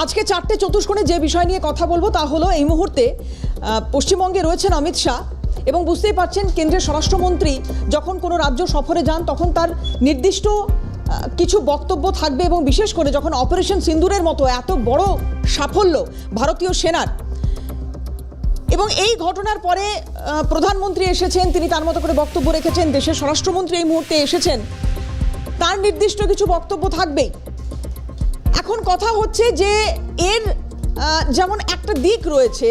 আজকে চারটে চতুষ্কোণে যে বিষয় নিয়ে কথা বলবো তা হলো এই মুহূর্তে পশ্চিমবঙ্গে রয়েছেন অমিত শাহ এবং বুঝতেই পারছেন কেন্দ্রের স্বরাষ্ট্রমন্ত্রী যখন কোনো রাজ্য সফরে যান তখন তার নির্দিষ্ট কিছু বক্তব্য থাকবে এবং বিশেষ করে যখন অপারেশন সিন্দুরের মতো এত বড় সাফল্য ভারতীয় সেনার এবং এই ঘটনার পরে প্রধানমন্ত্রী এসেছেন, তিনি তার মতো করে বক্তব্য রেখেছেন, দেশের স্বরাষ্ট্রমন্ত্রী এই মুহূর্তে এসেছেন, তার নির্দিষ্ট কিছু বক্তব্য থাকবেই। এখন কথা হচ্ছে যে এর যেমন একটা দিক রয়েছে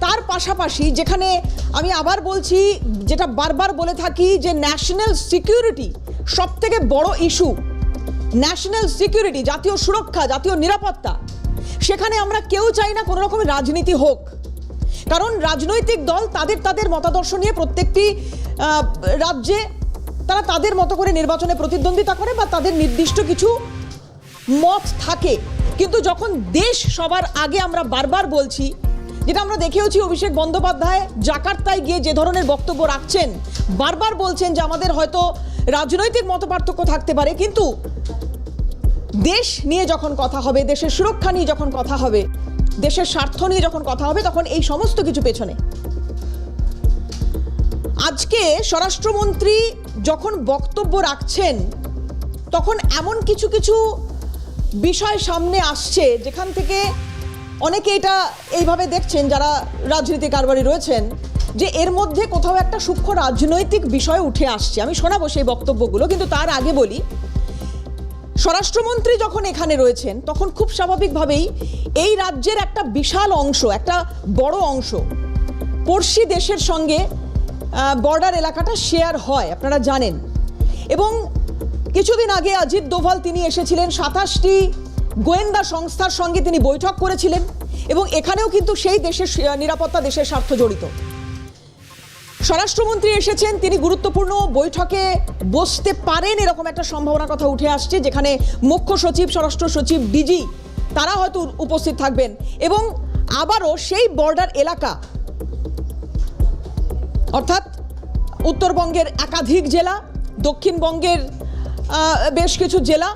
তার পাশাপাশি যেখানে আমি আবার বলছি যেটা বারবার বলে থাকি যে ন্যাশনাল সিকিউরিটি সব থেকে বড় ইস্যু, ন্যাশনাল সিকিউরিটি, জাতীয় সুরক্ষা, জাতীয় নিরাপত্তা, সেখানে আমরা কেউ চাই না কোনো রকমের রাজনীতি হোক, কারণ রাজনৈতিক দল তাদের মতাদর্শ নিয়ে প্রত্যেকটি রাজ্যে তারা তাদের মতো করে নির্বাচনে প্রতিদ্বন্দ্বিতা করে বা তাদের নির্দিষ্ট কিছু মত থাকে। কিন্তু যখন দেশ সবার আগে, আমরা বারবার বলছি, যেটা আমরা দেখেওছি অভিষেক বন্দ্যোপাধ্যায় জাকার্তায় গিয়ে যে ধরনের বক্তব্য রাখছেন, বারবার বলছেন যে আমাদের হয়তো রাজনৈতিক মতপার্থক্য থাকতে পারে, কিন্তু দেশ নিয়ে যখন কথা হবে, দেশের সুরক্ষা নিয়ে যখন কথা হবে, দেশের স্বার্থ নিয়ে যখন কথা হবে, তখন এই সমস্ত কিছু পেছনে। আজকে স্বরাষ্ট্রমন্ত্রী যখন বক্তব্য রাখছেন তখন এমন কিছু কিছু বিষয় সামনে আসছে যেখান থেকে অনেকে এটা এইভাবে দেখছেন যারা রাজনীতি কারবারি রয়েছেন যে এর মধ্যে কোথাও একটা সূক্ষ্ম রাজনৈতিক বিষয় উঠে আসছে। আমি শোনাবো সেই বক্তব্যগুলো, কিন্তু তার আগে বলি, স্বরাষ্ট্রমন্ত্রী যখন এখানে রয়েছেন তখন খুব স্বাভাবিকভাবেই এই রাজ্যের একটা বিশাল অংশ, একটা বড় অংশ পড়শি দেশের সঙ্গে বর্ডার এলাকাটা শেয়ার হয়, আপনারা জানেন। এবং কিছুদিন আগে অজিত দোভাল তিনি এসেছিলেন, 27টি গোয়েন্দা সংস্থার সঙ্গে তিনি বৈঠক করেছিলেন এবং এখানেও কিন্তু সেই দেশের নিরাপত্তা, দেশের স্বার্থ জড়িত। স্বরাষ্ট্রমন্ত্রী এসেছেন, তিনি গুরুত্বপূর্ণ বৈঠকে বসতে পারেন এরকম একটা সম্ভাবনার কথা উঠে আসছে, যেখানে মুখ্য সচিব, স্বরাষ্ট্র সচিব, ডিজি তারা হয়তো উপস্থিত থাকবেন এবং আবারও সেই বর্ডার এলাকা অর্থাৎ উত্তরবঙ্গের একাধিক জেলা, দক্ষিণবঙ্গের বেশ কিছু জেলা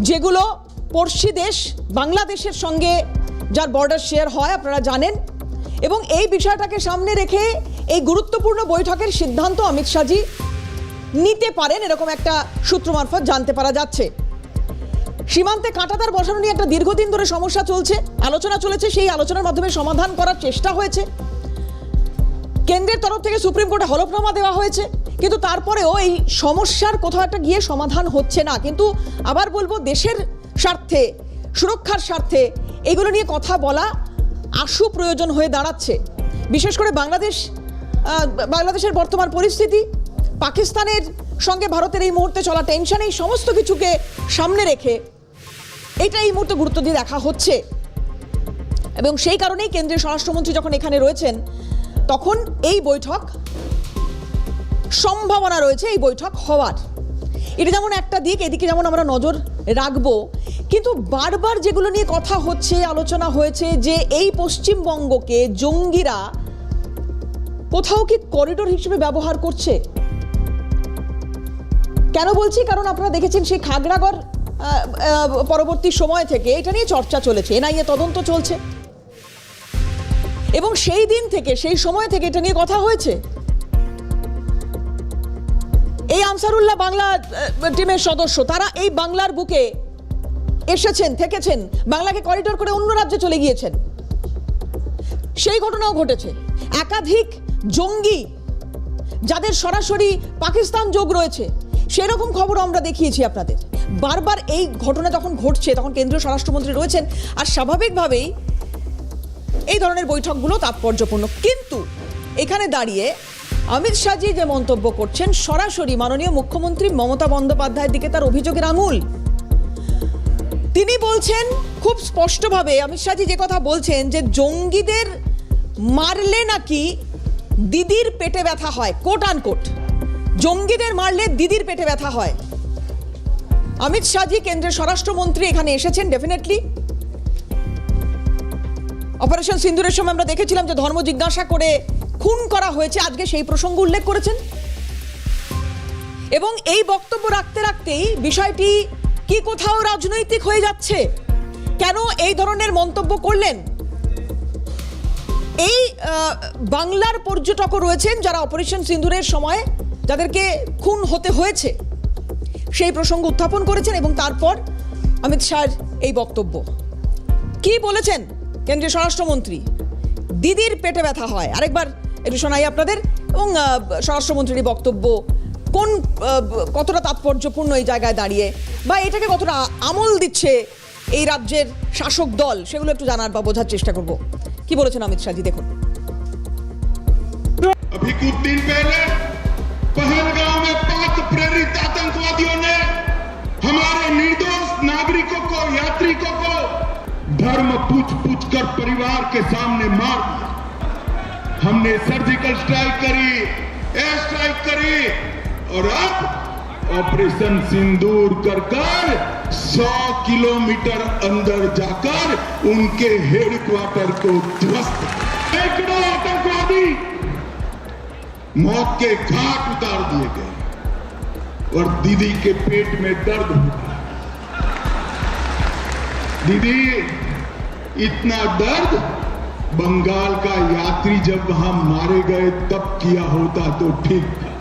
যেগুলো পড়শি দেশ বাংলাদেশের সঙ্গে যার বর্ডার শেয়ার হয়, আপনারা জানেন। এবং এই বিষয়টাকে সামনে রেখে এই গুরুত্বপূর্ণ বৈঠকের সিদ্ধান্ত অমিত শাহজি নিতে পারেন এরকম একটা সূত্র মারফত জানতে পারা যাচ্ছে। সীমান্তে কাঁটাতার বসানো নিয়ে একটা দীর্ঘদিন ধরে সমস্যা চলছে, আলোচনা চলেছে, সেই আলোচনার মাধ্যমে সমাধান করার চেষ্টা হয়েছে। কেন্দ্রের তরফ থেকে সুপ্রিম কোর্টে হলফনামা দেওয়া হয়েছে, কিন্তু তারপরেও এই সমস্যার কোথাও একটা গিয়ে সমাধান হচ্ছে না। কিন্তু আবার বলবো, দেশের স্বার্থে, সুরক্ষার স্বার্থে এগুলো নিয়ে কথা বলা আশু প্রয়োজন হয়ে দাঁড়াচ্ছে। বিশেষ করে বাংলাদেশের বর্তমান পরিস্থিতি, পাকিস্তানের সঙ্গে ভারতের এই মুহূর্তে চলা টেনশন, এই সমস্ত কিছুকে সামনে রেখে এটা এই মুহূর্তে গুরুত্ব দিয়ে দেখা হচ্ছে। এবং সেই কারণেই কেন্দ্রীয় স্বরাষ্ট্রমন্ত্রী যখন এখানে রয়েছেন তখন এই বৈঠক, সম্ভাবনা রয়েছে এই বৈঠক হওয়ার। এটা যেমন একটা দিক, এদিকে যেমন আমরা নজর রাখবো, কিন্তু বারবার যেগুলো নিয়ে কথা হচ্ছে, আলোচনা হয়েছে যে এই পশ্চিমবঙ্গকে জঙ্গিরা কোথাও কি করিডোর হিসেবে ব্যবহার করছে। কেন বলছি? কারণ আপনারা দেখেছেন সেই খাগড়াগড় পরবর্তী সময় থেকে এটা নিয়ে চর্চা চলেছে, এনআইএ তদন্ত চলছে এবং সেই দিন থেকে, সেই সময় থেকে এটা নিয়ে কথা হয়েছে। এই আনসারুল্লাহ বাংলা টিমের সদস্য, তারা এই বাংলার বুকে এসেছেন, থেকেছেন, বাংলাকে করিডোর করে অন্য রাজ্যে চলে গিয়েছেন, সেই ঘটনাও ঘটেছে। একাধিক জঙ্গি যাদের সরাসরি পাকিস্তান যোগ রয়েছে, সেরকম খবর আমরা দেখিয়েছি আপনাদের। বারবার এই ঘটনা যখন ঘটছে তখন কেন্দ্রীয় স্বরাষ্ট্রমন্ত্রী রয়েছেন, আর স্বাভাবিকভাবেই এই ধরনের বৈঠকগুলো তাৎপর্যপূর্ণ। কিন্তু এখানে দাঁড়িয়ে অমিত শাহজি যে মন্তব্য করছেন, সরাসরি মাননীয় মুখ্যমন্ত্রী মমতা বন্দ্যোপাধ্যায়ের দিকে তার অভিযোগের আঙুল। তিনি বলছেন খুব স্পষ্টভাবে, অমিত শাহজি যে কথা বলছেন যে জঙ্গিদের মারলে নাকি দিদির পেটে ব্যথা হয়, কোট আনকোট, জঙ্গিদের মারলে দিদির পেটে ব্যথা হয়। অমিত শাহজি কেন্দ্রের স্বরাষ্ট্রমন্ত্রী এখানে এসেছেন, ডেফিনেটলি অপারেশন সিন্দুরের সময় আমরা দেখেছিলাম যে ধর্ম জিজ্ঞাসা করে খুন করা হয়েছে, আজকে সেই প্রসঙ্গ উল্লেখ করেছেন এবং এই বক্তব্য রাখতে রাখতেই বিষয়টি কি কোথাও রাজনৈতিক হয়ে যাচ্ছে, কেন এই ধরনের মন্তব্য করলেন? এই বাংলার পর্যটকও রয়েছেন যারা অপারেশন সিন্দুরের সময় যাদেরকে খুন হতে হয়েছে, সেই প্রসঙ্গ উত্থাপন করেছেন এবং তারপর অমিত শাহর এই বক্তব্য কি বলেছেন কেন্দ্রীয় স্বরাষ্ট্রমন্ত্রী? দিদির পেটে ব্যথা হয়, আরেকবার একটু শোনাই আপনাদের, এবং স্বরাষ্ট্রমন্ত্রীর বক্তব্য কতটা তাৎপর্যপূর্ণ এই জায়গায় দাঁড়িয়ে, বা এটাকে কতটা আমল দিচ্ছে এই রাজ্যের শাসক দল, সেগুলো একটু জানার বা বোঝার চেষ্টা করব। কি বলেছেন অমিত শাহজি, দেখুন। अभी कुछ दिन पहले पहलगांव में 5 प्रेरित आतंकवादियों ने हमारे निर्दोष नागरिकों को, यात्रिकों को धर्म पूछ कर परिवार के सामने मार दिया। हमने सर्जिकल स्ट्राइक करी, एयर स्ट्राइक करी और अब ऑपरेशन सिंदूर कर 100 किलोमीटर अंदर जाकर उनके हेडक्वार्टर को ध्वस्त, सैकड़ों आतंकवादी मौत के घाट उतार दिए गए और दीदी के पेट में दर्द होता है। दीदी, इतना दर्द बंगाल का यात्री जब वहां मारे गए तब किया होता तो ठीक था।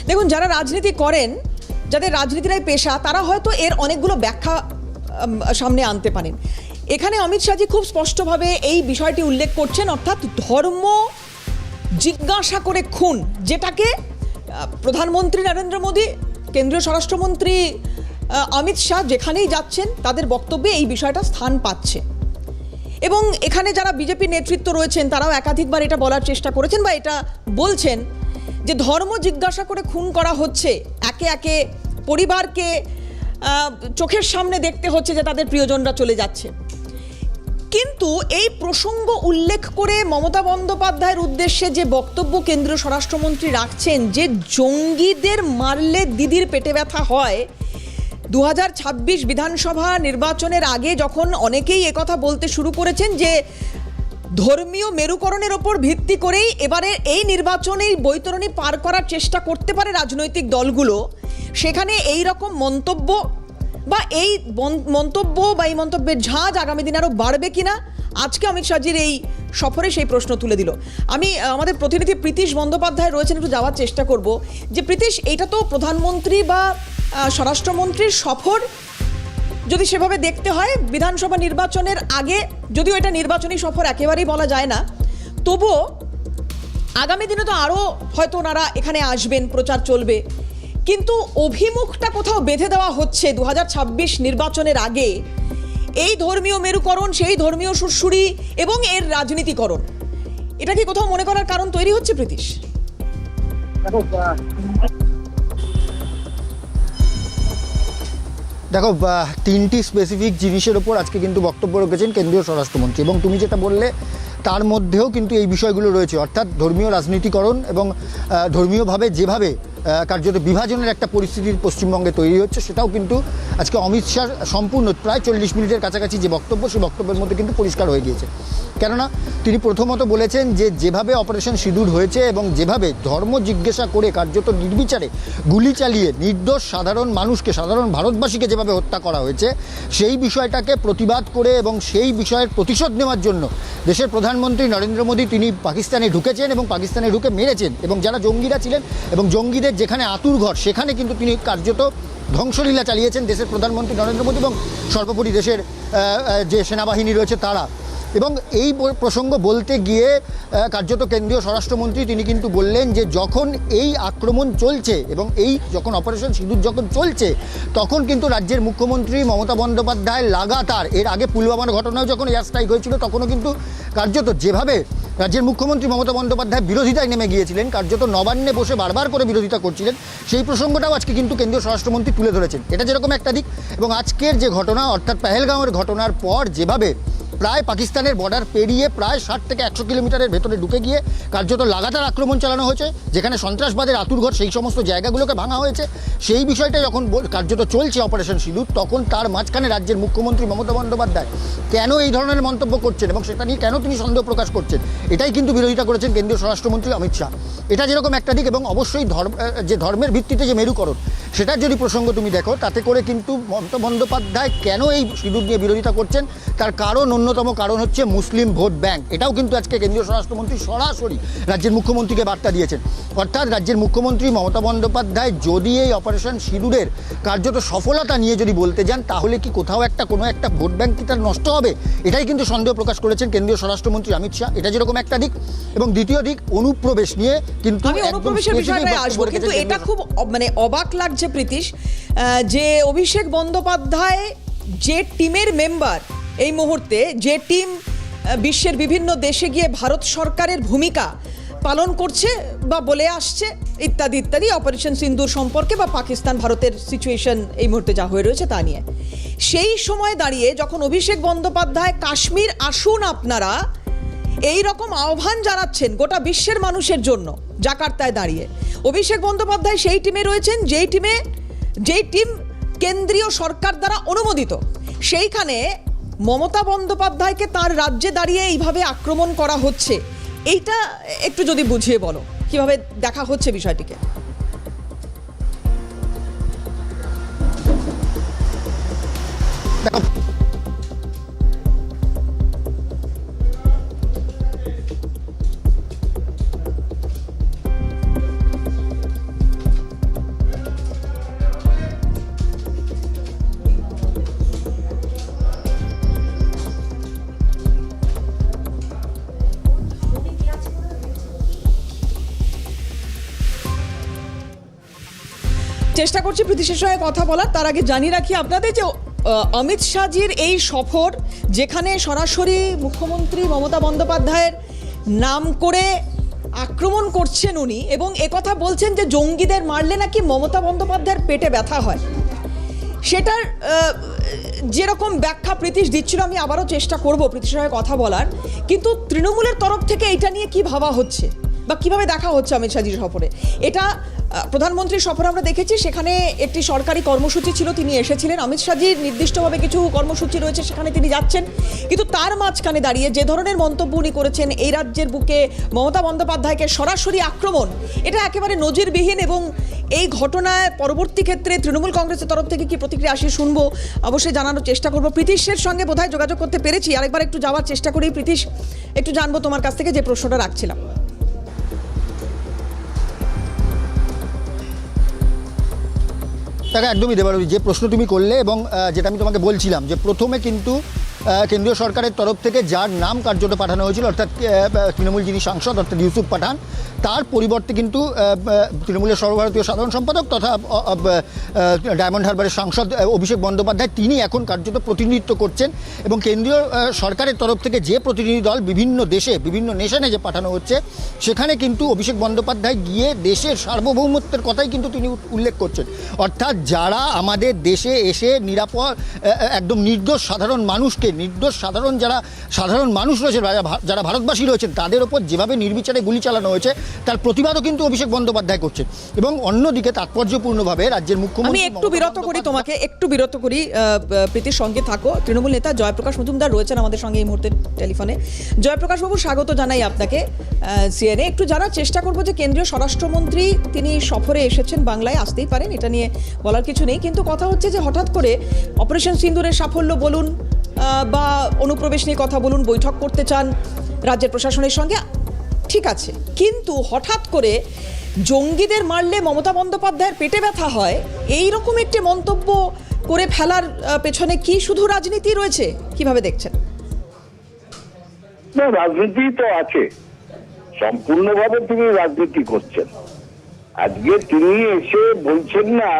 দেখুন, যারা রাজনীতি করেন, যাদের রাজনীতিরাই পেশা, তারা হয়তো এর অনেকগুলো ব্যাখ্যা সামনে আনতে পারেন। এখানে অমিত শাহজি খুব স্পষ্টভাবে এই বিষয়টি উল্লেখ করছেন, অর্থাৎ ধর্ম জিজ্ঞাসা করে খুন, যেটাকে প্রধানমন্ত্রী নরেন্দ্র মোদী, কেন্দ্রীয় স্বরাষ্ট্রমন্ত্রী অমিত শাহ যেখানেই যাচ্ছেন তাদের বক্তব্যে এই বিষয়টা স্থান পাচ্ছে। এবং এখানে যারা বিজেপি নেতৃত্ব রয়েছেন তারাও একাধিকবার এটা বলার চেষ্টা করেছেন বা এটা বলছেন যে ধর্ম জিজ্ঞাসা করে খুন করা হচ্ছে, একে একে পরিবারকে চোখের সামনে দেখতে হচ্ছে যে তাদের প্রিয়জনরা চলে যাচ্ছে। কিন্তু এই প্রসঙ্গ উল্লেখ করে মমতা বন্দ্যোপাধ্যায়ের উদ্দেশ্যে যে বক্তব্য কেন্দ্রীয় স্বরাষ্ট্রমন্ত্রী রাখছেন, যে জঙ্গিদের মারলে দিদির পেটে ব্যথা হয়, 2026 বিধানসভা নির্বাচনের আগে যখন অনেকেই একথা বলতে শুরু করেছেন যে ধর্মীয় মেরুকরণের ওপর ভিত্তি করেই এবারে এই নির্বাচনেই বৈতরণী পার করার চেষ্টা করতে পারে রাজনৈতিক দলগুলো, সেখানে এই রকম মন্তব্য বা এই মন্তব্যের ঝাঁজ আগামী দিন আরও বাড়বে কিনা, আজকে অমিত শাহজির এই সফরে সেই প্রশ্ন তুলে দিল। আমি আমাদের প্রতিনিধি প্রীতিশ বন্দ্যোপাধ্যায় রয়েছেন, একটু যাওয়ার চেষ্টা করব যে প্রীতিশ, এইটা তো প্রধানমন্ত্রী বা স্বরাষ্ট্রমন্ত্রীর সফর যদি সেভাবে দেখতে হয় বিধানসভা নির্বাচনের আগে, যদিও এটা নির্বাচনী সফর একেবারেই বলা যায় না, তবুও আগামী দিনে তো আরও হয়তো ওনারা এখানে আসবেন, প্রচার চলবে, কিন্তু অভিমুখটা কোথাও বেঁধে দেওয়া হচ্ছে 2026 নির্বাচনের আগে এই ধর্মীয় মেরুকরণ, সেই ধর্মীয় সুরসুরি এবং এর রাজনীতিকরণ, এটা কি কোথাও মনে করার কারণ তৈরি হচ্ছে প্রীতিশ? দেখো, 3টি স্পেসিফিক জিনিসের ওপর আজকে কিন্তু বক্তব্য রেখেছেন কেন্দ্রীয় স্বরাষ্ট্রমন্ত্রী, এবং তুমি যেটা বললে তার মধ্যেও কিন্তু এই বিষয়গুলো রয়েছে, অর্থাৎ ধর্মীয় রাজনীতিকরণ এবং ধর্মীয়ভাবে যেভাবে কার্যত বিভাজনের একটা পরিস্থিতির পশ্চিমবঙ্গে তৈরি হচ্ছে, সেটাও কিন্তু আজকে অমিত শাহ সম্পূর্ণ প্রায় 40 মিনিটের কাছাকাছি যে বক্তব্য, সেই বক্তব্যের মধ্যে কিন্তু পরিষ্কার হয়ে গিয়েছে। কেননা তিনি প্রথমত বলেছেন যে যেভাবে অপারেশন সিঁদুর হয়েছে এবং যেভাবে ধর্ম জিজ্ঞাসা করে কার্যত নির্বিচারে গুলি চালিয়ে নির্দোষ সাধারণ মানুষকে, সাধারণ ভারতবাসীকে যেভাবে হত্যা করা হয়েছে, সেই বিষয়টাকে প্রতিবাদ করে এবং সেই বিষয়ের প্রতিশোধ নেওয়ার জন্য দেশের প্রধানমন্ত্রী নরেন্দ্র মোদী তিনি পাকিস্তানে ঢুকেছেন এবং পাকিস্তানে ঢুকে মেরেছেন, এবং যারা জঙ্গিরা ছিলেন এবং জঙ্গিদের যেখানে আতুরঘর, সেখানে কিন্তু তিনি কার্যত ধ্বংসলীলা চালিয়েছেন দেশের প্রধানমন্ত্রী নরেন্দ্র মোদী এবং সর্বোপরি দেশের যে সেনাবাহিনী রয়েছে তারা। এবং এই প্রসঙ্গ বলতে গিয়ে কার্যত কেন্দ্রীয় স্বরাষ্ট্রমন্ত্রী তিনি কিন্তু বললেন যে যখন এই আক্রমণ চলছে এবং এই যখন অপারেশন সিঁদুর যখন চলছে, তখন কিন্তু রাজ্যের মুখ্যমন্ত্রী মমতা বন্দ্যোপাধ্যায় লাগাতার, এর আগে পুলওয়ামার ঘটনাও যখন এয়ার স্ট্রাইক হয়েছিল তখনও কিন্তু কার্যত যেভাবে রাজ্যের মুখ্যমন্ত্রী মমতা বন্দ্যোপাধ্যায় বিরোধিতায় নেমে গিয়েছিলেন, কার্যত নবান্নে বসে বারবার করে বিরোধিতা করছিলেন, সেই প্রসঙ্গটাও আজকে কিন্তু কেন্দ্রীয় স্বরাষ্ট্রমন্ত্রী তুলে ধরেছেন। এটা যেরকম একটা দিক, এবং আজকের যে ঘটনা অর্থাৎ পেহেলগাঁওয়ের ঘটনার পর যেভাবে প্রায় পাকিস্তানের বর্ডার পেরিয়ে প্রায় 60 থেকে 100 কিলোমিটারের ভেতরে ঢুকে গিয়ে কার্যত লাগাতার আক্রমণ চালানো হয়েছে, যেখানে সন্ত্রাসবাদের আতুরঘর সেই সমস্ত জায়গাগুলোকে ভাঙা হয়েছে। সেই বিষয়টা যখন কার্যত চলছে অপারেশন সিঁদুর, তখন তার মাঝখানে রাজ্যের মুখ্যমন্ত্রী মমতা বন্দ্যোপাধ্যায় কেন এই ধরনের মন্তব্য করছেন এবং সেটা নিয়ে কেন তিনি সন্দেহ প্রকাশ করছেন, এটাই কিন্তু বিরোধিতা করেছেন কেন্দ্রীয় স্বরাষ্ট্রমন্ত্রী অমিত শাহ। এটা যেরকম একটা দিক, এবং অবশ্যই যে ধর্মের ভিত্তিতে যে মেরুকরণ, সেটার যদি প্রসঙ্গ তুমি দেখো, তাতে করে কিন্তু মমতা বন্দ্যোপাধ্যায় কেন এই সিঁদুর নিয়ে বিরোধিতা করছেন, তার কারণ, অন্যতম কারণ হচ্ছে মুসলিম ভোট ব্যাংক। এটাও কিন্তু আজকে কেন্দ্রীয় স্বরাষ্ট্রমন্ত্রী সরাসরি রাজ্যের মুখ্যমন্ত্রীকে বার্তা দিয়েছেন। অর্থাৎ রাজ্যের মুখ্যমন্ত্রী মমতা বন্দ্যোপাধ্যায় যদি এই অপারেশন সিঁদুরের কার্যত সফলতা নিয়ে যদি বলতে যান, তাহলে কি কোথাও কোনো একটা ভোট ব্যাংক কি তার নষ্ট হবে, এটাই কিন্তু সন্দেহ প্রকাশ করেছেন কেন্দ্রীয় স্বরাষ্ট্রমন্ত্রী অমিত শাহ। এটা যেরকম একটা দিক, এবং দ্বিতীয় দিক অনুপ্রবেশ নিয়ে কিন্তু আমি অনুপ্রবেশের বিষয়টায় আসবো, কিন্তু এটা খুব অবাক লাগছে প্রীতিশ, যে অভিষেক বন্দ্যোপাধ্যায় যে টিমের মেম্বার এই মুহূর্তে, যে টিম বিশ্বের বিভিন্ন দেশে গিয়ে ভারত সরকারের ভূমিকা পালন করছে বা বলে আসছে ইত্যাদি ইত্যাদি, অপারেশন সিন্দুর সম্পর্কে বা পাকিস্তান ভারতের সিচুয়েশন এই মুহূর্তে যা হয়ে রয়েছে তা নিয়ে, সেই সময় দাঁড়িয়ে যখন অভিষেক বন্দ্যোপাধ্যায় কাশ্মীর আসুন আপনারা এই রকম আহ্বান জানাচ্ছেন গোটা বিশ্বের মানুষের জন্য জাকার্তায় দাঁড়িয়ে, অভিষেক বন্দ্যোপাধ্যায় সেই টিমে রয়েছেন যেই টিম কেন্দ্রীয় সরকার দ্বারা অনুমোদিত। সেইখানে মমতা বন্দ্যোপাধ্যায়কে তার রাজ্যে দাঁড়িয়ে এইভাবে আক্রমণ করা হচ্ছে, এইটা একটু যদি বুঝিয়ে বলো কিভাবে দেখা হচ্ছে বিষয়টিকে। চেষ্টা করছি প্রীতিশের সঙ্গে কথা বলার, তার আগে জানিয়ে রাখি আপনাদের যে অমিত শাহজির এই সফর, যেখানে সরাসরি মুখ্যমন্ত্রী মমতা বন্দ্যোপাধ্যায়ের নাম করে আক্রমণ করছেন উনি, এবং একথা বলছেন যে জঙ্গিদের মারলে নাকি মমতা বন্দ্যোপাধ্যায়ের পেটে ব্যথা হয়, সেটার যেরকম ব্যাখ্যা প্রীতিশ দিচ্ছিল, আমি আবারও চেষ্টা করব প্রীতিশের সঙ্গে কথা বলার, কিন্তু তৃণমূলের তরফ থেকে এটা নিয়ে কি ভাবা হচ্ছে বা কিভাবে দেখা হচ্ছে অমিত শাহজির সফরে? এটা প্রধানমন্ত্রীর সফরে আমরা দেখেছি, সেখানে একটি সরকারি কর্মসূচি ছিল, তিনি এসেছিলেন। অমিত শাহজির নির্দিষ্টভাবে কিছু কর্মসূচি রয়েছে, সেখানে তিনি যাচ্ছেন, কিন্তু তার মাঝখানে দাঁড়িয়ে যে ধরনের মন্তব্য উনি করেছেন, এই রাজ্যের বুকে মমতা বন্দ্যোপাধ্যায়কে সরাসরি আক্রমণ, এটা একেবারে নজিরবিহীন, এবং এই ঘটনায় পরবর্তী ক্ষেত্রে তৃণমূল কংগ্রেসের তরফ থেকে কি প্রতিক্রিয়া আসে শুনবো, অবশ্যই জানানোর চেষ্টা করবো। প্রীতিশের সঙ্গে বোধহয় যোগাযোগ করতে পেরেছি, আরেকবার একটু যাওয়ার চেষ্টা করি। প্রীতিশ, একটু জানবো তোমার কাছ থেকে যে প্রশ্নটা রাখছিলাম। তাকে একদমই দেবারবি, যে প্রশ্ন তুমি করলে এবং যেটা আমি তোমাকে বলছিলাম, যে প্রথমে কিন্তু কেন্দ্রীয় সরকারের তরফ থেকে যার নাম কার্যত পাঠানো হয়েছিল, অর্থাৎ তৃণমূল যিনি সাংসদ অর্থাৎ ইউসুফ পাঠান, তার পরিবর্তে কিন্তু তৃণমূলের সর্বভারতীয় সাধারণ সম্পাদক তথা ডায়মন্ড হারবারের সাংসদ অভিষেক বন্দ্যোপাধ্যায়, তিনি এখন কার্যত প্রতিনিধিত্ব করছেন। এবং কেন্দ্রীয় সরকারের তরফ থেকে যে প্রতিনিধি দল বিভিন্ন দেশে, বিভিন্ন নেশনে যে পাঠানো হচ্ছে, সেখানে কিন্তু অভিষেক বন্দ্যোপাধ্যায় গিয়ে দেশের সার্বভৌমত্বের কথাই কিন্তু তিনি উল্লেখ করছেন। অর্থাৎ যারা আমাদের দেশে এসে নিরাপদ, একদম নির্দোষ সাধারণ মানুষকে, নির্দোষ সাধারণ মানুষ রয়েছে, যারা ভারতবাসী রয়েছেন, তাদের ওপর যেভাবে নির্বিচারে গুলি চালানো হয়েছে, তার প্রতিবাদও কিন্তু অভিষেক বন্দ্যোপাধ্যায় করছেন। এবং অন্যদিকে তাৎপর্যপূর্ণভাবে রাজ্যের মুখ্যমন্ত্রী, আমি একটু বিরত করি প্রীতির সঙ্গে থাকো। তৃণমূল নেতা জয়প্রকাশ মজুমদার রয়েছেন আমাদের সঙ্গে এই মুহূর্তে টেলিফোনে। জয়প্রকাশ বাবু, স্বাগত জানাই আপনাকে সিএনএ। একটু জানার চেষ্টা করবো যে কেন্দ্রীয় স্বরাষ্ট্রমন্ত্রী তিনি সফরে এসেছেন, বাংলায় আসতেই পারেন, এটা নিয়ে বলার কিছু নেই, কিন্তু কথা হচ্ছে যে হঠাৎ করে অপারেশন সিন্দুরের সাফল্য বলুন বা অনুপ্রবেশ নিয়ে কথা বলুন, বৈঠক করতে চান রাজ্যের প্রশাসনের সঙ্গে, ঠিক আছে, কিন্তু হঠাৎ করে জঙ্গিদের মারলে মমতা বন্দ্যোপাধ্যায়ের পেটে ব্যথা হয়, এই রকম একটি মন্তব্য করে ফেলার পেছনে কি শুধু রাজনীতি রয়েছে, কিভাবে দেখছেন? না, রাজনীতি তো আছে, সম্পূর্ণভাবে তিনি রাজনীতি করছেন। আজকে তিনি এসে বলছেন না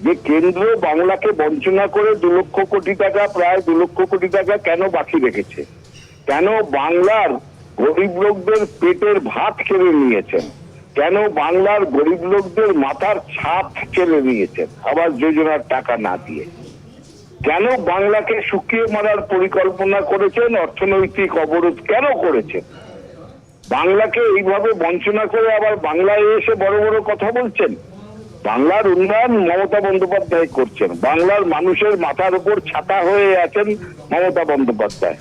যে কেন্দ্র বাংলাকে বঞ্চনা করে 2 লক্ষ কোটি টাকা, প্রায় 2 লক্ষ কোটি টাকা কেন বাকি রেখেছে, কেন বাংলার গরিব লোকদের পেটের ভাত কেড়ে নিয়েছেন, কেন বাংলার গরিব লোকদের মাথার ছাদ কেড়ে নিয়েছেন আবাস যোজনার টাকা না দিয়ে। কেন বাংলাকে শুকিয়ে মারার পরিকল্পনা করেছেন, অর্থনৈতিক অবরোধ কেন করেছেন? বাংলাকে এইভাবে বঞ্চনা করে আবার বাংলায় এসে বড় বড় কথা বলছেন। বাংলার উন্নয়ন মমতা বন্দ্যোপাধ্যায় করছেন, বাংলার মানুষের মাথার উপর ছাতা হয়ে আছেন মমতা বন্দ্যোপাধ্যায়।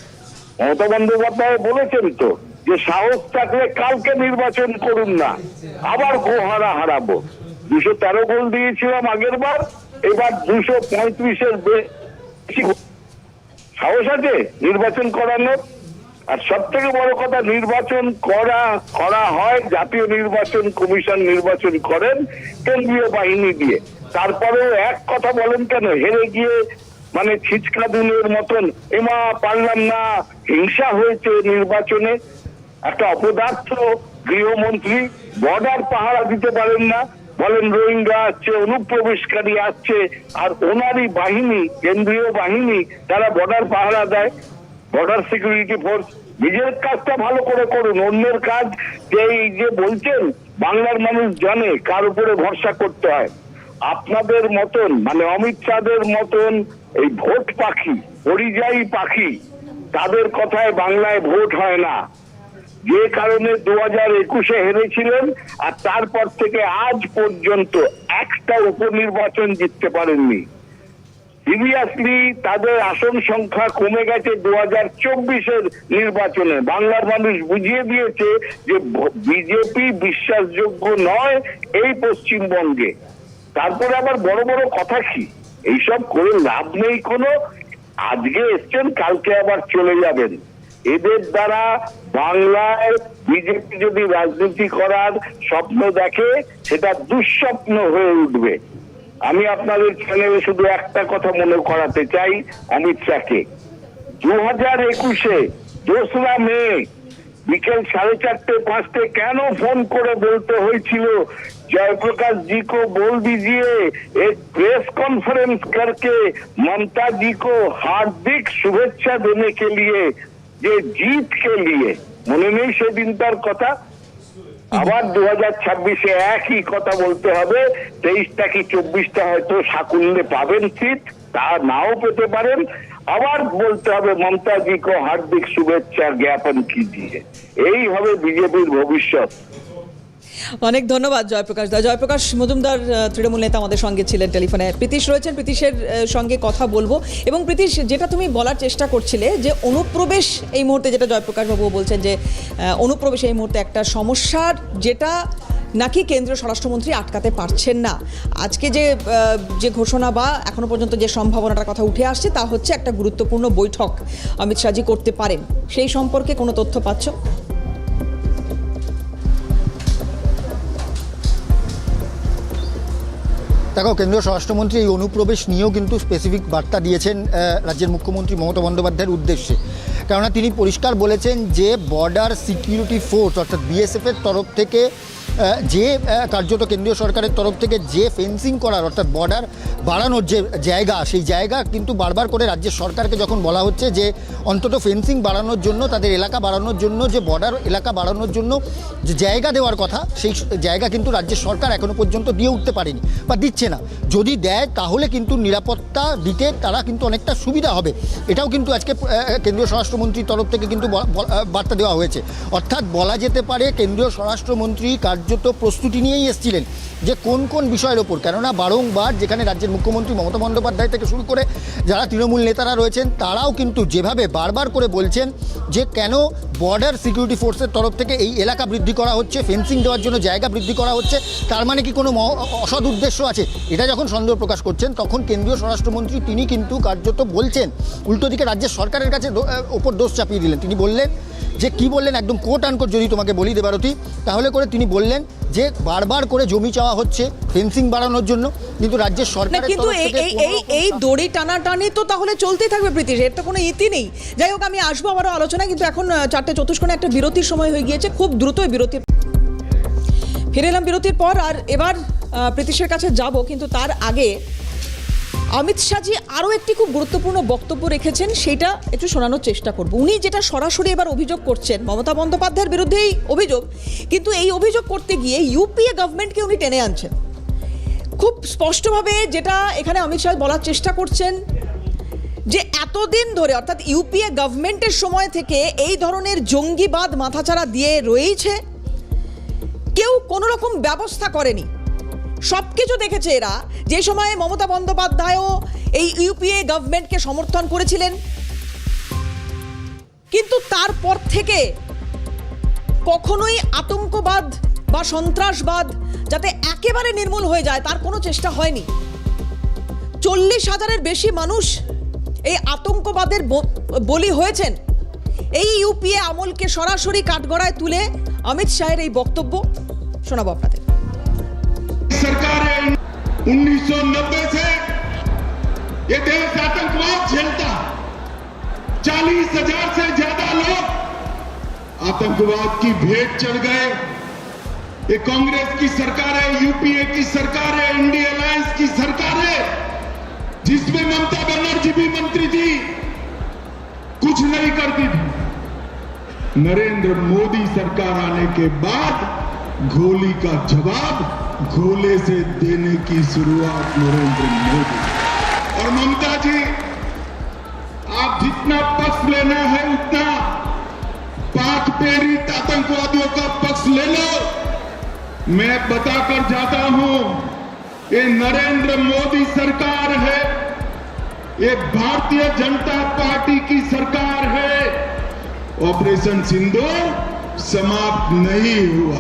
মমতা বন্দ্যোপাধ্যায় বলেছেন তো যে সাহস থাকলে কালকে নির্বাচন করুন না, আবার গোহারা হারাবো। 213 গোল দিয়েছিলাম আগের বার, এবার 235-এর বেশি। সাহস আছে নির্বাচন করানোর? আর সব থেকে বড় কথা, নির্বাচন করা হয়, জাতীয় নির্বাচন কমিশন নির্বাচন করেন কেন্দ্রীয় বাহিনী দিয়ে। তারপরেও এক কথা বলেন কেন, হেরে গিয়ে মানে ছিচকা দুনের মতন এমা পারলাম না, হিংসা হয়েছে নির্বাচনে। একটা অপদার্থ গৃহমন্ত্রী বর্ডার পাহারা দিতে পারেন না, বলেন রোহিঙ্গা আসছে, অনুপ্রবেশকারী আসছে, আর ওনারই বাহিনী, কেন্দ্রীয় বাহিনী, তারা বর্ডার পাহারা দেয়, বর্ডার সিকিউরিটি ফোর্স। নিজের কাজটা ভালো করে করুন, অন্যের কাজ যে বলছেন বাংলার মানুষ জানে কার উপরে ভরসা করতে হয়। আপনাদের মতন মানে অমিত শাহের মতন এই ভোট পাখি, পরিযায়ী পাখি, তাদের কথায় বাংলায় ভোট হয় না। যে কারণে 2021-এ হেরেছিলেন, আর তারপর থেকে আজ পর্যন্ত একটা উপনির্বাচন জিততে পারেননি। সিরিয়াসলি তাদের আসন সংখ্যা কমে গেছে 2024-এর নির্বাচনে। বাংলার মানুষ বুঝিয়ে দিয়েছে যে বিজেপি বিশ্বাসযোগ্য নয় এই পশ্চিমবঙ্গে। তারপরে আবার বড় বড় কথা কি, এইসব করে লাভ নেই কোনো। আজকে এসছেন, কালকে আবার চলে যাবেন। এদের দ্বারা বাংলায় বিজেপি যদি রাজনীতি করার স্বপ্ন দেখে, সেটা দুঃস্বপ্ন হয়ে উঠবে। আমি আপনাদের চ্যানেলে শুধু একটা কথা মনে করাতে চাই অমিত শাহকে। 2021-এ 2রা মে বিকেল 4:30-5 কেন ফোন করে বলতে হয়েছিল जयप्रकाश जी को बोल दीजिए एक प्रेस कॉन्फ्रेंस करके ममता जी को हार्दिक शुभेच्छा देने के लिए, যে জিত के लिए। মনে নেই সেদিনটার কথা? আবার 2026-এ একই কথা বলতে হবে। 23টা কি 24টা হয়তো সাকুল্যে পাবেন সিট, তা নাও পেতে পারেন। আবার বলতে হবে মমতা জি কো হার্দিক শুভেচ্ছা জ্ঞাপন कीजिए। এই হবে বিজেপির ভবিষ্যৎ। অনেক ধন্যবাদ জয়প্রকাশ দা। জয়প্রকাশ মজুমদার তৃণমূল নেতা আমাদের সঙ্গে ছিলেন টেলিফোনে। প্রীতিশ রয়েছেন, প্রীতিশের সঙ্গে কথা বলবো। এবং প্রীতিশ, যেটা তুমি বলার চেষ্টা করছিলে যে অনুপ্রবেশ এই মুহূর্তে, যেটা জয়প্রকাশ বাবু বলছেন যে অনুপ্রবেশ এই মুহূর্তে একটা সমস্যার, যেটা নাকি কেন্দ্রীয় স্বরাষ্ট্রমন্ত্রী আটকাতে পারছেন না। আজকে যে ঘোষণা বা এখনো পর্যন্ত যে সম্ভাবনাটার কথা উঠে আসছে, তা হচ্ছে একটা গুরুত্বপূর্ণ বৈঠক অমিত শাহজি করতে পারেন। সেই সম্পর্কে কোনো তথ্য পাচ্ছ? দেখো, কেন্দ্রীয় স্বরাষ্ট্রমন্ত্রী এই অনুপ্রবেশ নিয়েও কিন্তু স্পেসিফিক বার্তা দিয়েছেন রাজ্যের মুখ্যমন্ত্রী মমতা বন্দ্যোপাধ্যায়ের উদ্দেশ্যে। কেননা তিনি পরিষ্কার বলেছেন যে বর্ডার সিকিউরিটি ফোর্স অর্থাৎ বিএসএফের তরফ থেকে যে কার্যত কেন্দ্রীয় সরকারের তরফ থেকে যে ফেন্সিং করার অর্থাৎ বর্ডার বাড়ানোর যে জায়গা, সেই জায়গা কিন্তু বারবার করে রাজ্যের সরকারকে যখন বলা হচ্ছে যে অন্তত ফেন্সিং বাড়ানোর জন্য, তাদের এলাকা বাড়ানোর জন্য, যে বর্ডার এলাকা বাড়ানোর জন্য যে জায়গা দেওয়ার কথা, সেই জায়গা কিন্তু রাজ্যের সরকার এখনও পর্যন্ত দিয়ে উঠতে পারেনি বা দিচ্ছে না। যদি দেয় তাহলে কিন্তু নিরাপত্তা দিতে তারা কিন্তু অনেকটা সুবিধা হবে। এটাও কিন্তু আজকে কেন্দ্রীয় স্বরাষ্ট্রমন্ত্রীর তরফ থেকে কিন্তু বার্তা দেওয়া হয়েছে। অর্থাৎ বলা যেতে পারে কেন্দ্রীয় স্বরাষ্ট্রমন্ত্রী কার্যত প্রস্তুতি নিয়েই এসেছিলেন যে কোন কোন বিষয়ের ওপর। কেননা বারংবার যেখানে রাজ্যের মুখ্যমন্ত্রী মমতা বন্দ্যোপাধ্যায় থেকে শুরু করে যারা তৃণমূল নেতারা রয়েছেন, তারাও কিন্তু যেভাবে বারবার করে বলছেন যে কেন বর্ডার সিকিউরিটি ফোর্সের তরফ থেকে এই এলাকা বৃদ্ধি করা হচ্ছে, ফেন্সিং দেওয়ার জন্য জায়গা বৃদ্ধি করা হচ্ছে, তার মানে কি কোনো অসৎ উদ্দেশ্য আছে? এটা যখন সন্দেহ প্রকাশ করছেন, তখন কেন্দ্রীয় স্বরাষ্ট্রমন্ত্রী তিনি কিন্তু কার্যত বলছেন, উল্টো দিকে রাজ্যের সরকারের কাছে ওপর দোষ চাপিয়ে দিলেন। তিনি বললেন যে কি বললেন, একদম কোট আনকোট যদি তোমাকে বলি দেবারতী, তাহলে করে তিনি বললেন যে বারবার করে জমি চাওয়া হচ্ছে ফেন্সিং বাড়ানোর জন্য, কিন্তু রাজ্যের সরকার কিন্তু এই দড়ি টানাটানি তো তাহলে চলতেই থাকবে প্রীতিশ, এর তো কোনো ইতি নেই। যাই হোক, আমি আসবো আবারও আলোচনা, কিন্তু এখন 4:34 একটা বিরতির সময় হয়ে গিয়েছে। খুব দ্রুত বিরতি, ফিরে এলাম বিরতির পর। আর এবার প্রীতিশের কাছে যাব, কিন্তু তার আগে অমিত শাহজি আরও একটি খুব গুরুত্বপূর্ণ বক্তব্য রেখেছেন, সেটা একটু শোনানোর চেষ্টা করব। উনি যেটা সরাসরি এবার অভিযোগ করছেন, মমতা বন্দ্যোপাধ্যায়ের বিরুদ্ধেই অভিযোগ, কিন্তু এই অভিযোগ করতে গিয়ে ইউপিএ গভর্নমেন্টকে উনি টেনে আনছেন খুব স্পষ্টভাবে। যেটা এখানে অমিত শাহ বলার চেষ্টা করছেন যে এতদিন ধরে অর্থাৎ ইউপিএ গভর্নমেন্টের সময় থেকে এই ধরনের জঙ্গিবাদ মাথাচাড়া দিয়ে রয়েছে, কেউ কোনো রকম ব্যবস্থা করেনি। সব কিছু দেখেছে এরা। যে সময়ে মমতা বন্দ্যোপাধ্যায়ও এই ইউপিএ গভর্নমেন্টকে সমর্থন করেছিলেন, কিন্তু তারপর থেকে কখনোই আতঙ্কবাদ বা সন্ত্রাসবাদ যাতে একেবারে নির্মূল হয়ে যায় তার কোনো চেষ্টা হয়নি। 40,000-এর বেশি মানুষ এই আতঙ্কবাদের বলি হয়েছেন। এই ইউপিএ আমলকে সরাসরি কাঠগড়ায় তুলে অমিত শাহের এই বক্তব্য শোনাবো আপনাদের। सरकार 1990 से ये देश आतंकवाद झेलता, 40,000 से ज्यादा लोग आतंकवाद की भेंट चढ़ गए। ये कांग्रेस की सरकार है, यूपीए की सरकार है, इंडिया अलायंस की सरकार है, जिसमें ममता बनर्जी भी मंत्री थी, कुछ नहीं करती थी। नरेंद्र मोदी सरकार आने के बाद गोली का जवाब गोले से देने की शुरुआत नरेंद्र मोदी। और ममता जी, आप जितना पक्ष लेना है उतना पाक प्रेरित आतंकवादियों का पक्ष ले लो। मैं बताकर जाता हूं, ये नरेंद्र मोदी सरकार है, ये भारतीय जनता पार्टी की सरकार है। ऑपरेशन सिंदूर समाप्त नहीं हुआ।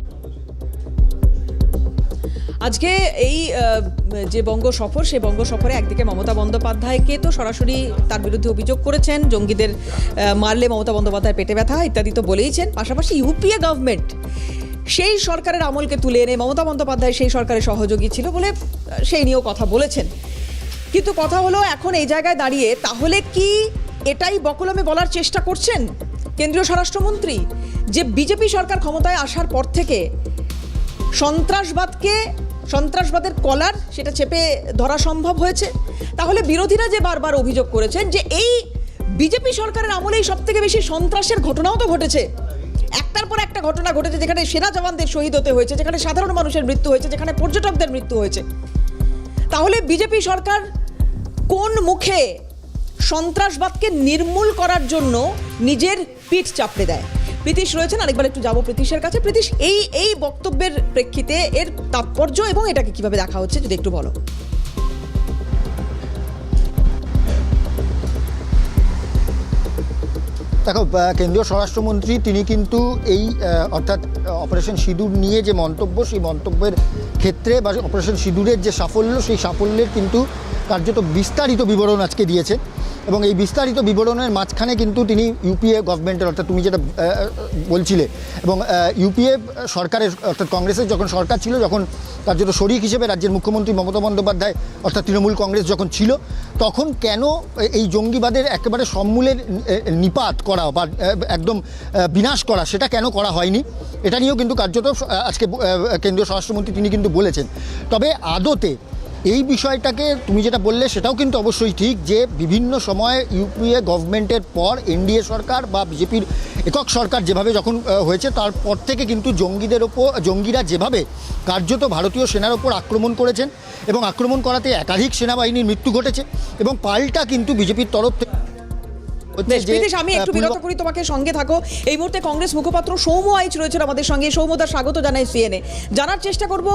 আজকে এই যে বঙ্গ সফর, সেই বঙ্গ সফরে একদিকে মমতা বন্দ্যোপাধ্যায়কে তো সরাসরি তার বিরুদ্ধে অভিযোগ করেছেন, জঙ্গিদের মারলে মমতা বন্দ্যোপাধ্যায় পেটে ব্যথা ইত্যাদি তো বলেইছেন। পাশাপাশি ইউপিএ গভর্নমেন্ট সেই সরকারের আমলকে তুলে এনে মমতা বন্দ্যোপাধ্যায় সেই সরকারের সহযোগী ছিল বলে সেই নিয়েও কথা বলেছেন। কিন্তু কথা হলো, এখন এই জায়গায় দাঁড়িয়ে তাহলে কি এটাই বকলমে বলার চেষ্টা করছেন কেন্দ্রীয় স্বরাষ্ট্রমন্ত্রী যে বিজেপি সরকার ক্ষমতায় আসার পর থেকে সন্ত্রাসবাদের কলার সেটা চেপে ধরা সম্ভব হয়েছে? তাহলে বিরোধীরা যে বারবার অভিযোগ করেছেন যে এই বিজেপি সরকারের আমলেই সব থেকে বেশি সন্ত্রাসের ঘটনাও তো ঘটেছে, একটার পর একটা ঘটনা ঘটেছে, যেখানে সেনা জওয়ানদের শহীদ হতে হয়েছে, যেখানে সাধারণ মানুষের মৃত্যু হয়েছে, যেখানে পর্যটকদের মৃত্যু হয়েছে। তাহলে বিজেপি সরকার কোন মুখে সন্ত্রাসবাদকে নির্মূল করার জন্য নিজের পিঠ চাপড়ে দেয়? প্রীতিশ রয়েছেন, আরেকবার একটু যাবো প্রীতিশের কাছে। প্রীতিশ, এই বক্তব্যের প্রেক্ষিতে এর তাৎপর্য এবং এটাকে কিভাবে দেখা হচ্ছে যদি একটু বলো। দেখো, কেন্দ্রীয় স্বরাষ্ট্রমন্ত্রী তিনি কিন্তু এই অর্থাৎ অপারেশন সিঁদুর নিয়ে যে মন্তব্য, সেই মন্তব্যের ক্ষেত্রে বা অপারেশন সিঁদুরের যে সাফল্য, সেই সাফল্যের কিন্তু কার্যত বিস্তারিত বিবরণ আজকে দিয়েছেন। এবং এই বিস্তারিত বিবরণের মাঝখানে কিন্তু তিনি ইউপিএ গভর্নমেন্টের, অর্থাৎ তুমি যেটা বলছিলে, এবং ইউপিএ সরকারের অর্থাৎ কংগ্রেসের যখন সরকার ছিল, যখন কার্যত শরিক হিসেবে রাজ্যের মুখ্যমন্ত্রী মমতা বন্দ্যোপাধ্যায় অর্থাৎ তৃণমূল কংগ্রেস যখন ছিল, তখন কেন এই জঙ্গিবাদের একেবারে সমূলের নিপাত করা বা একদম বিনাশ করা সেটা কেন করা হয়নি, এটা নিয়েও কিন্তু কার্যত আজকে কেন্দ্রীয় স্বরাষ্ট্রমন্ত্রী তিনি কিন্তু বলেছেন। তবে আদতে এই বিষয়টাকে তুমি যেটা বললে সেটাও কিন্তু অবশ্যই ঠিক যে বিভিন্ন সময়ে ইউপিএ গভর্নমেন্টের পর এনডিএ সরকার বা বিজেপির একক সরকার যেভাবে যখন হয়েছে, তারপর থেকে কিন্তু জঙ্গিরা যেভাবে কার্যত ভারতীয় সেনার ওপর আক্রমণ করেছেন এবং আক্রমণ করাতে একাধিক সেনাবাহিনীর মৃত্যু ঘটেছে এবং পাল্টা কিন্তু বিজেপির তরফ থেকে। আমি একটু বিরত করি তোমাকে, সঙ্গে থাকো। এই মুহূর্তে কংগ্রেস মুখপাত্র সৌম্য আইচ রয়েছেন আমাদের সঙ্গে। সৌম্যদা, স্বাগত জানাই সিএনএ। জানার চেষ্টা করব,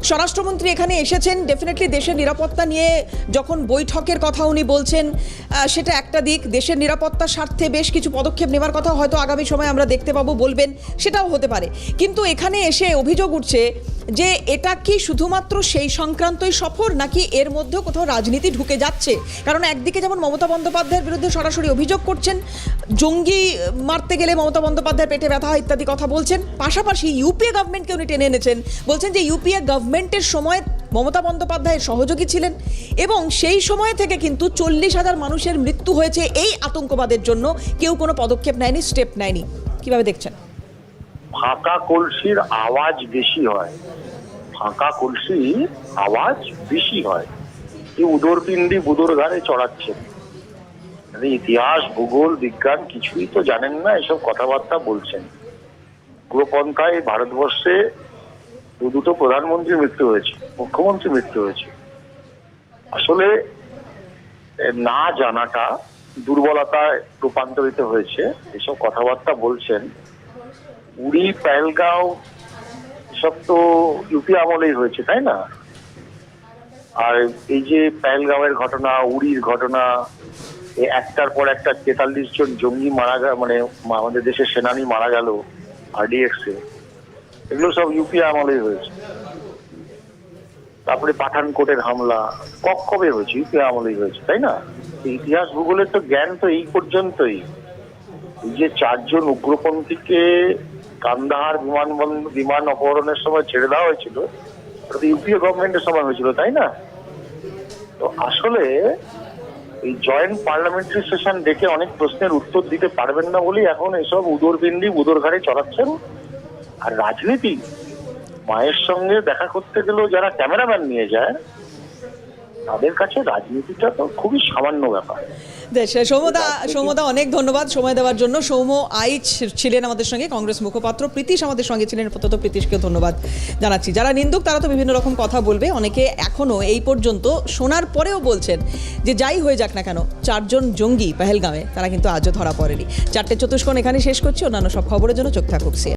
স্বরাষ্ট্রমন্ত্রী এখানে এসেছেন, ডেফিনেটলি দেশের নিরাপত্তা নিয়ে যখন বৈঠকের কথা উনি বলছেন সেটা একটা দিক, দেশের নিরাপত্তার স্বার্থে বেশ কিছু পদক্ষেপ নেওয়ার কথা হয়তো আগামী সময় আমরা দেখতে পাবো, বলবেন, সেটাও হতে পারে। কিন্তু এখানে এসে অভিযোগ উঠছে যে এটা কি শুধুমাত্র সেই সংক্রান্তই সফর, নাকি এর মধ্যেও কোথাও রাজনীতি ঢুকে যাচ্ছে? কারণ একদিকে যেমন মমতা বন্দ্যোপাধ্যায়ের বিরুদ্ধে সরাসরি অভিযোগ করছেন, জঙ্গি মারতে গেলে মমতা বন্দ্যোপাধ্যায় পেটে ব্যথা ইত্যাদি কথা বলছেন, পাশাপাশি ইউপিএ গভর্নমেন্টকে উনি টেনে এনেছেন, বলছেন যে ইউপিএ গভর্নমেন্টের সময় মমতা বন্দ্যোপাধ্যায়ের সহযোগী ছিলেন এবং সেই সময় থেকে কিন্তু 40,000 মানুষের মৃত্যু হয়েছে এই আতঙ্কবাদের জন্য, কেউ কোনো পদক্ষেপ নেয়নি, স্টেপ নেয়নি। কিভাবে দেখছেন? ফাঁকা কলসির আওয়াজ বেশি হয়, ফাঁকা কলসির আওয়াজ বেশি হয়। এই উদরপিণ্ডি বুদোর ঘাড়ে চড়াচ্ছেন, ইতিহাস, ভূগোল, বিজ্ঞান কিছুই তো জানেন না, এসব কথাবার্তা বলছেন। পুরোপন্থায় ভারতবর্ষে দুটো প্রধানমন্ত্রীর মৃত্যু হয়েছে, মুখ্যমন্ত্রী মৃত্যু হয়েছে। আসলে না জানাটা দুর্বলতায় রূপান্তরিত হয়েছে, এসব কথাবার্তা বলছেন। উড়ি, পেহেলগাঁও সব তো ইউপি আমলেই হয়েছে, তাই না? আর এই যে পেহেলগাঁওয়ের ঘটনা, উড়ির ঘটনা, একটার পর একটা 43 জন জঙ্গি মারা গেল, মানে আমাদের দেশের সেনানী মারা গেল RDX এ, এগুলো সব ইউপি আমলেই হয়েছে। তারপরে পাঠানকোটের হামলা কবে হয়েছে? ইউপি আমলেই হয়েছে, তাই না? ইতিহাস ভূগোলের তো জ্ঞান তো এই পর্যন্তই। এই যে 4 জন উগ্রপন্থীকে কান্দাহার বিমান অপহরণের সময় ছেড়ে দেওয়া হয়েছিল, ওটা তো ইউপিএ গভর্নমেন্টের সময় হয়েছিল, তাই না? তো আসলে এই জয়েন্ট পার্লামেন্টারি সেশন ডেকে অনেক প্রশ্নের উত্তর দিতে পারবেন না বলেই এখন এসব উদরপিণ্ডি বুদর ঘাড়ে চড়াচ্ছেন। আর রাজনীতি, মায়ের সঙ্গে দেখা করতে গেলেও যারা ক্যামেরাম্যান নিয়ে যায়, তাদের কাছে রাজনীতিটা তো খুবই সামান্য ব্যাপার। সৌম্যদা অনেক ধন্যবাদ সময় দেওয়ার জন্য। সৌম্য আইচ ছিলেন আমাদের সঙ্গে, কংগ্রেস মুখপাত্র। প্রীতিশ আমাদের সঙ্গে ছিলেন, প্রত্যন্ত প্রীতিশকে ধন্যবাদ জানাচ্ছি। যারা নিন্দুক তারা তো বিভিন্ন রকম কথা বলবে, অনেকে এখনো এই পর্যন্ত শোনার পরেও বলছেন যে যাই হয়ে যাক না কেন 4 জন জঙ্গি পেহেলগাঁওয়ে, তারা কিন্তু আজও ধরা পড়েনি। 4টে চতুষ্কোণ এখানে শেষ করছি। অন্যান্য সব খবরের জন্য চোখ থাকুক।